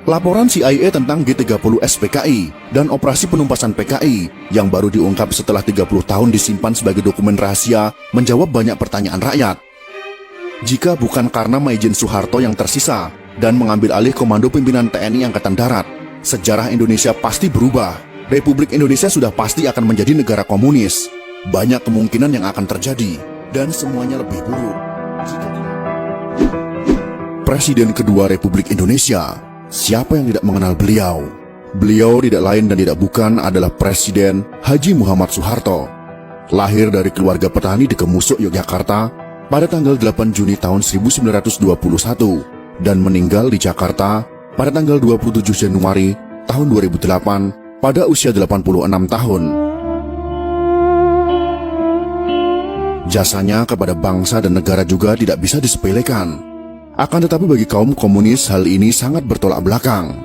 Laporan CIA tentang G30S PKI dan operasi penumpasan PKI yang baru diungkap setelah 30 tahun disimpan sebagai dokumen rahasia menjawab banyak pertanyaan rakyat. Jika bukan karena Maijen Soeharto yang tersisa dan mengambil alih komando pimpinan TNI Angkatan Darat, sejarah Indonesia pasti berubah. Republik Indonesia sudah pasti akan menjadi negara komunis. Banyak kemungkinan yang akan terjadi dan semuanya lebih buruk. Presiden kedua Republik Indonesia. Siapa yang tidak mengenal beliau? Beliau tidak lain dan tidak bukan adalah Presiden Haji Muhammad Soeharto. Lahir dari keluarga petani di Kemusuk, Yogyakarta pada tanggal 8 Juni tahun 1921 dan meninggal di Jakarta pada tanggal 27 Januari tahun 2008 pada usia 86 tahun. Jasanya kepada bangsa dan negara juga tidak bisa disepelekan. Akan tetapi bagi kaum komunis hal ini sangat bertolak belakang.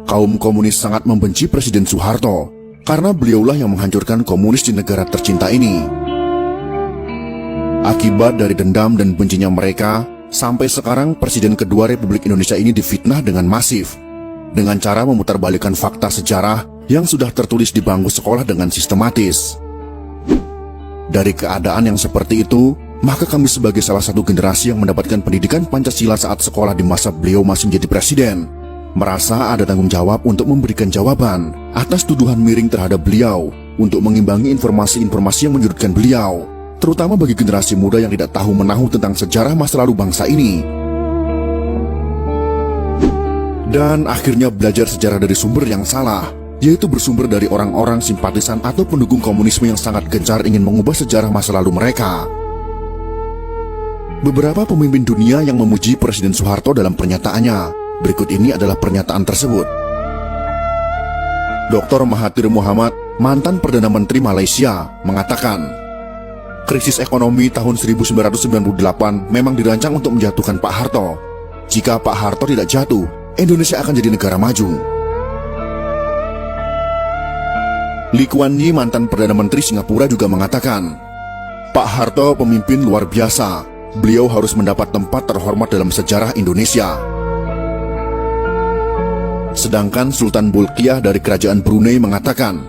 Kaum komunis sangat membenci Presiden Soeharto karena beliaulah yang menghancurkan komunis di negara tercinta ini. Akibat dari dendam dan bencinya mereka, sampai sekarang Presiden kedua Republik Indonesia ini difitnah dengan masif, dengan cara memutarbalikkan fakta sejarah yang sudah tertulis di bangku sekolah dengan sistematis. Dari keadaan yang seperti itu, maka kami sebagai salah satu generasi yang mendapatkan pendidikan Pancasila saat sekolah di masa beliau masih menjadi presiden, merasa ada tanggung jawab untuk memberikan jawaban atas tuduhan miring terhadap beliau, untuk mengimbangi informasi-informasi yang menyudutkan beliau, terutama bagi generasi muda yang tidak tahu menahu tentang sejarah masa lalu bangsa ini. Dan akhirnya belajar sejarah dari sumber yang salah, yaitu bersumber dari orang-orang simpatisan atau pendukung komunisme yang sangat gencar ingin mengubah sejarah masa lalu mereka. Beberapa pemimpin dunia yang memuji Presiden Soeharto dalam pernyataannya. Berikut ini adalah pernyataan tersebut. Dr. Mahathir Mohamad, mantan Perdana Menteri Malaysia, mengatakan, krisis ekonomi tahun 1998 memang dirancang untuk menjatuhkan Pak Harto. Jika Pak Harto tidak jatuh, Indonesia akan jadi negara maju. Lee Kuan Yew, mantan Perdana Menteri Singapura, juga mengatakan, Pak Harto pemimpin luar biasa. Beliau harus mendapat tempat terhormat dalam sejarah Indonesia. Sedangkan Sultan Bolkiah dari Kerajaan Brunei mengatakan,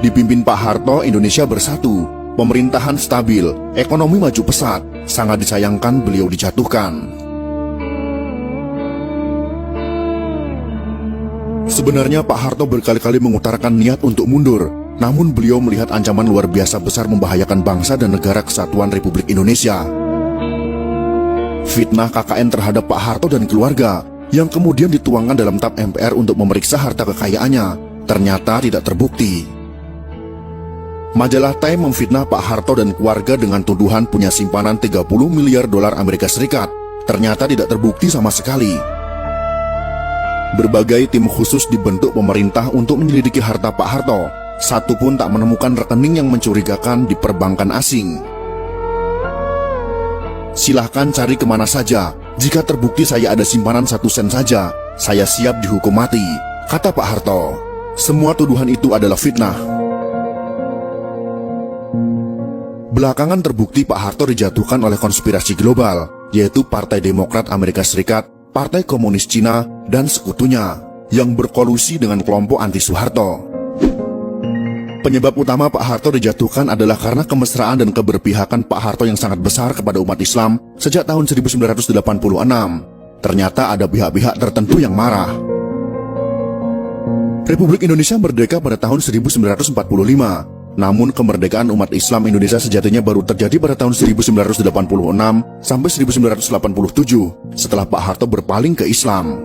dipimpin Pak Harto, Indonesia bersatu, pemerintahan stabil, ekonomi maju pesat, sangat disayangkan beliau dijatuhkan. Sebenarnya Pak Harto berkali-kali mengutarakan niat untuk mundur, namun beliau melihat ancaman luar biasa besar membahayakan bangsa dan negara kesatuan Republik Indonesia. Fitnah KKN terhadap Pak Harto dan keluarga yang kemudian dituangkan dalam TAP MPR untuk memeriksa harta kekayaannya ternyata tidak terbukti. Majalah Time memfitnah Pak Harto dan keluarga dengan tuduhan punya simpanan 30 miliar dolar Amerika Serikat. Ternyata tidak terbukti sama sekali. Berbagai tim khusus dibentuk pemerintah untuk menyelidiki harta Pak Harto. Satu pun tak menemukan rekening yang mencurigakan di perbankan asing. Silahkan cari kemana saja. Jika terbukti saya ada simpanan 1 sen saja, saya siap dihukum mati, kata Pak Harto. Semua tuduhan itu adalah fitnah. Belakangan terbukti Pak Harto dijatuhkan oleh konspirasi global, yaitu Partai Demokrat Amerika Serikat, Partai Komunis Cina, dan sekutunya, yang berkolusi dengan kelompok anti Soeharto. Penyebab utama Pak Harto dijatuhkan adalah karena kemesraan dan keberpihakan Pak Harto yang sangat besar kepada umat Islam sejak tahun 1986. Ternyata ada pihak-pihak tertentu yang marah. Republik Indonesia merdeka pada tahun 1945. Namun kemerdekaan umat Islam Indonesia sejatinya baru terjadi pada tahun 1986 sampai 1987 setelah Pak Harto berpaling ke Islam.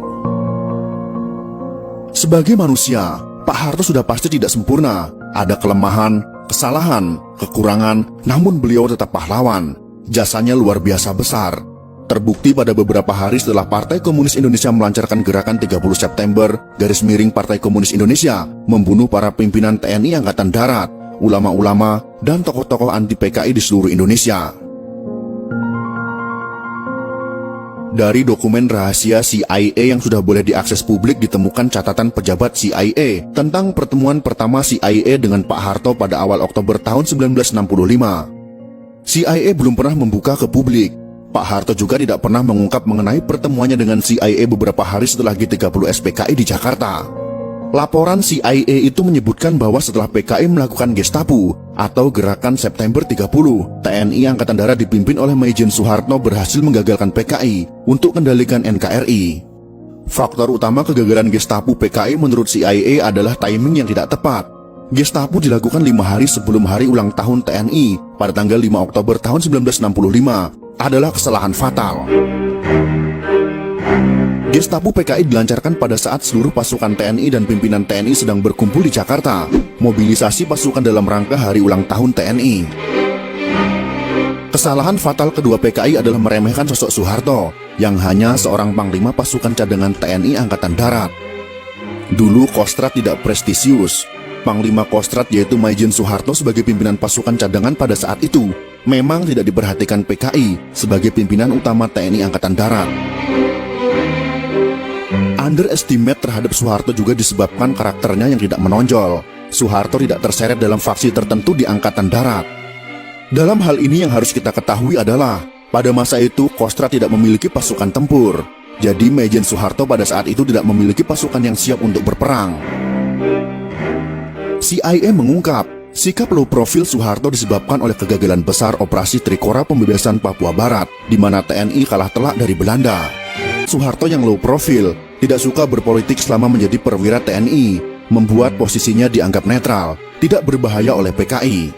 Sebagai manusia, Pak Harto sudah pasti tidak sempurna. Ada kelemahan, kesalahan, kekurangan, namun beliau tetap pahlawan. Jasanya luar biasa besar. Terbukti pada beberapa hari setelah Partai Komunis Indonesia melancarkan gerakan 30 September, Partai Komunis Indonesia, membunuh para pimpinan TNI Angkatan Darat, ulama-ulama, dan tokoh-tokoh anti PKI di seluruh Indonesia. Dari dokumen rahasia CIA yang sudah boleh diakses publik ditemukan catatan pejabat CIA tentang pertemuan pertama CIA dengan Pak Harto pada awal Oktober tahun 1965. CIA belum pernah membuka ke publik. Pak Harto juga tidak pernah mengungkap mengenai pertemuannya dengan CIA beberapa hari setelah G30 SPKI di Jakarta. Laporan CIA itu menyebutkan bahwa setelah PKI melakukan Gestapo atau Gerakan September 30, TNI Angkatan Darat dipimpin oleh Maijen Soeharto berhasil menggagalkan PKI untuk kendalikan NKRI. Faktor utama kegagalan Gestapo PKI menurut CIA adalah timing yang tidak tepat. Gestapo dilakukan 5 hari sebelum hari ulang tahun TNI pada tanggal 5 Oktober tahun 1965 adalah kesalahan fatal. Gestapo PKI dilancarkan pada saat seluruh pasukan TNI dan pimpinan TNI sedang berkumpul di Jakarta, mobilisasi pasukan dalam rangka hari ulang tahun TNI. Kesalahan fatal kedua PKI adalah meremehkan sosok Soeharto, yang hanya seorang panglima pasukan cadangan TNI Angkatan Darat. Dulu Kostrad tidak prestisius. Panglima Kostrad yaitu Maijen Soeharto sebagai pimpinan pasukan cadangan pada saat itu memang tidak diperhatikan PKI sebagai pimpinan utama TNI Angkatan Darat. Underestimate terhadap Soeharto juga disebabkan karakternya yang tidak menonjol. Soeharto tidak terseret dalam faksi tertentu di Angkatan Darat. Dalam hal ini yang harus kita ketahui adalah, pada masa itu Kostrad tidak memiliki pasukan tempur. Jadi Maijen Soeharto pada saat itu tidak memiliki pasukan yang siap untuk berperang. CIA mengungkap, sikap low profil Soeharto disebabkan oleh kegagalan besar operasi Trikora pembebasan Papua Barat, di mana TNI kalah telak dari Belanda. Soeharto yang low profil, tidak suka berpolitik selama menjadi perwira TNI, membuat posisinya dianggap netral, tidak berbahaya oleh PKI.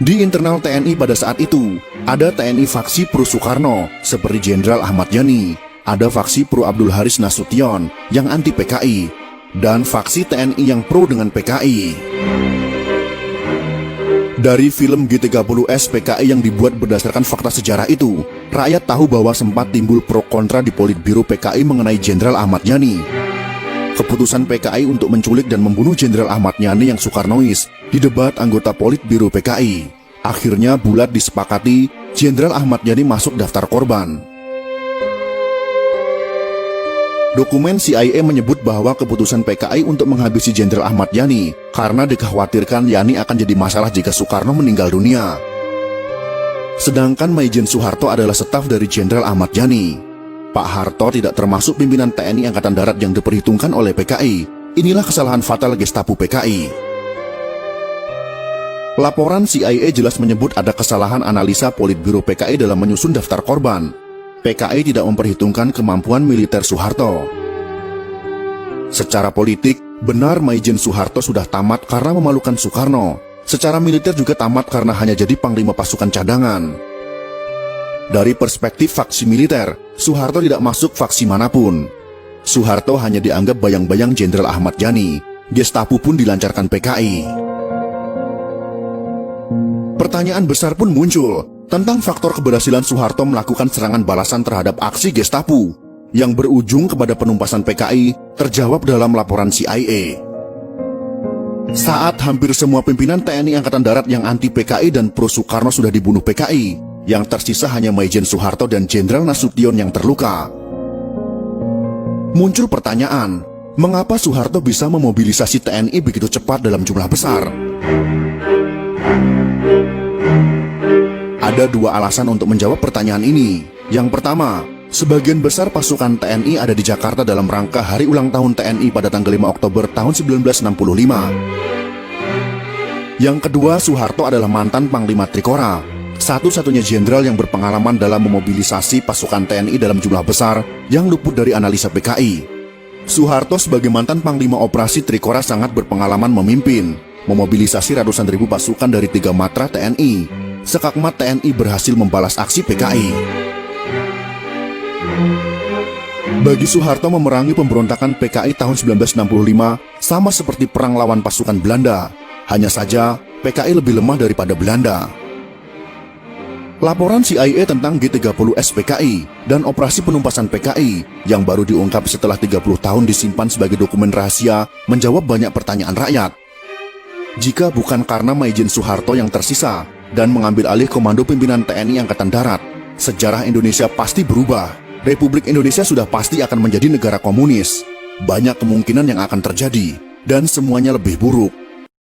Di internal TNI pada saat itu, ada TNI faksi pro Soekarno, seperti Jenderal Ahmad Yani, ada faksi pro Abdul Haris Nasution, yang anti PKI, dan faksi TNI yang pro dengan PKI. Dari film G30S PKI yang dibuat berdasarkan fakta sejarah itu, rakyat tahu bahwa sempat timbul pro kontra di Politbiro PKI mengenai Jenderal Ahmad Yani. Keputusan PKI untuk menculik dan membunuh Jenderal Ahmad Yani yang Soekarnois didebat anggota Politbiro PKI. Akhirnya bulat disepakati Jenderal Ahmad Yani masuk daftar korban. Dokumen CIA menyebut bahwa keputusan PKI untuk menghabisi Jenderal Ahmad Yani karena dikhawatirkan Yani akan jadi masalah jika Soekarno meninggal dunia. Sedangkan Maijen Soeharto adalah staf dari Jenderal Ahmad Yani. Pak Harto tidak termasuk pimpinan TNI Angkatan Darat yang diperhitungkan oleh PKI. Inilah kesalahan fatal Gestapo PKI. Laporan CIA jelas menyebut ada kesalahan analisa Politbiro PKI dalam menyusun daftar korban. PKI tidak memperhitungkan kemampuan militer Soeharto. Secara politik, benar Maijen Soeharto sudah tamat karena memalukan Soekarno. Secara militer juga tamat karena hanya jadi panglima pasukan cadangan. Dari perspektif faksi militer, Soeharto tidak masuk faksi manapun. Soeharto hanya dianggap bayang-bayang Jenderal Ahmad Yani. Gestapo pun dilancarkan PKI. Pertanyaan besar pun muncul tentang faktor keberhasilan Soeharto melakukan serangan balasan terhadap aksi Gestapo yang berujung kepada penumpasan PKI terjawab dalam laporan CIA. Saat hampir semua pimpinan TNI Angkatan Darat yang anti PKI dan pro Soekarno sudah dibunuh PKI, yang tersisa hanya Maijen Soeharto dan Jenderal Nasution yang terluka. Muncul pertanyaan, mengapa Soeharto bisa memobilisasi TNI begitu cepat dalam jumlah besar? Ada dua alasan untuk menjawab pertanyaan ini. Yang pertama, sebagian besar pasukan TNI ada di Jakarta dalam rangka hari ulang tahun TNI pada tanggal 5 Oktober tahun 1965. Yang kedua, Soeharto adalah mantan Panglima Trikora, satu-satunya jenderal yang berpengalaman dalam memobilisasi pasukan TNI dalam jumlah besar yang luput dari analisa PKI. Soeharto sebagai mantan Panglima Operasi Trikora sangat berpengalaman memimpin, memobilisasi ratusan ribu pasukan dari 3 matra TNI. Sekakmat TNI berhasil membalas aksi PKI. Bagi Soeharto memerangi pemberontakan PKI tahun 1965 sama seperti perang lawan pasukan Belanda. Hanya saja PKI lebih lemah daripada Belanda. Laporan CIA tentang G30S PKI dan operasi penumpasan PKI yang baru diungkap setelah 30 tahun disimpan sebagai dokumen rahasia menjawab banyak pertanyaan rakyat. Jika bukan karena Maijen Soeharto yang tersisa dan mengambil alih komando pimpinan TNI Angkatan Darat, sejarah Indonesia pasti berubah. Republik Indonesia sudah pasti akan menjadi negara komunis. Banyak kemungkinan yang akan terjadi, dan semuanya lebih buruk.